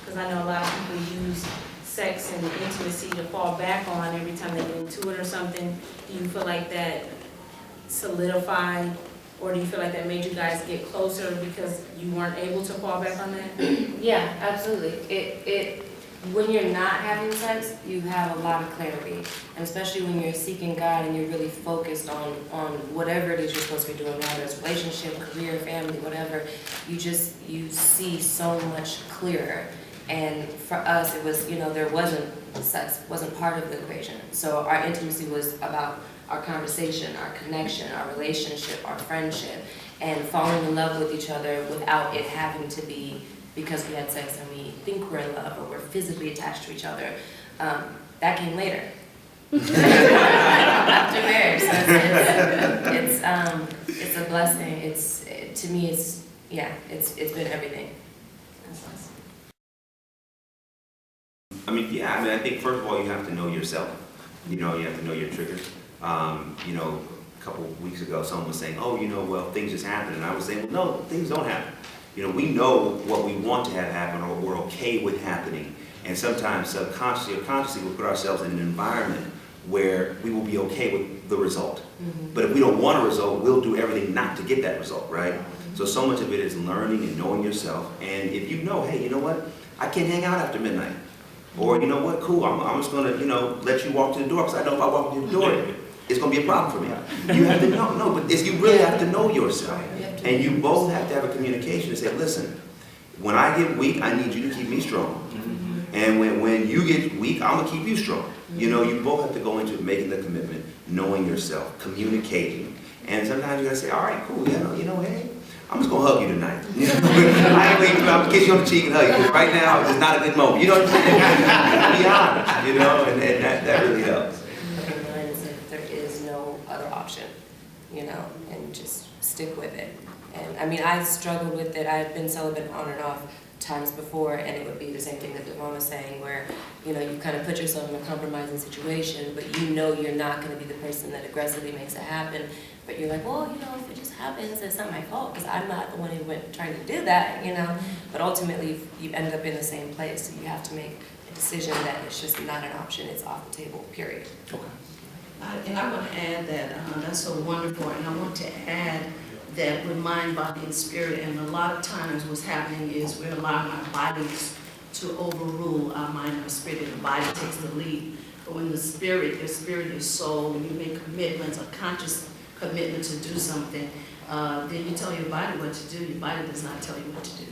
Because I know a lot of people use sex and intimacy to fall back on every time they get into it or something. Do you feel like that solidified, or do you feel like that made you guys get closer because you weren't able to fall back on that? Yeah, absolutely. When you're not having sex, you have a lot of clarity, and especially when you're seeking God and you're really focused on whatever it is you're supposed to be doing, whether it's relationship, career, family, whatever, you see so much clearer. And for us, it was, sex wasn't part of the equation. So our intimacy was about our conversation, our connection, our relationship, our friendship, and falling in love with each other without it having to be because we had sex and we think we're in love or we're physically attached to each other. That came later. After marriage. So it's a blessing. To me, it's been everything. That's awesome. I think first of all, you have to know yourself. You have to know your triggers. A couple of weeks ago, someone was saying, things just happen. And I was saying, well, no, things don't happen. We know what we want to have happen or we're okay with happening. And sometimes subconsciously or consciously we'll put ourselves in an environment where we will be okay with the result. Mm-hmm. But if we don't want a result, we'll do everything not to get that result, right? Mm-hmm. So much of it is learning and knowing yourself. And if you know, hey, you know what? I can't hang out after midnight. Or you know what, cool, I'm just going to, let you walk to the door because I know if I walk to the door, it's going to be a problem for me. You have to know, but you really have to know yourself. And you both have to have a communication and say, listen, when I get weak, I need you to keep me strong. Mm-hmm. And when you get weak, I'm going to keep you strong. Mm-hmm. You both have to go into making the commitment, knowing yourself, communicating. And sometimes you got to say, all right, cool, hey, I'm just going to hug you tonight. I ain't waiting, I'm going to kiss you on the cheek and hug you. Because right now, it's not a good moment. You know what I'm saying? Be honest, and that really helps. There is no other option, and just stick with it. And I struggled with it. I've been celibate on and off times before, and it would be the same thing that DeVon was saying, where, you kind of put yourself in a compromising situation, but you're not going to be the person that aggressively makes it happen. But you're like, well, if it just happens, it's not my fault, because I'm not the one who went trying to do that, But ultimately, you end up in the same place. So you have to make a decision that it's just not an option. It's off the table, period. Okay. And I want to add that that's so wonderful, and I want to add that with mind, body, and spirit, and a lot of times what's happening is we're allowing our bodies to overrule our mind, our spirit, and the body takes the lead. But when your spirit, your soul, when you make commitments, a conscious commitment to do something, then you tell your body what to do. Your body does not tell you what to do.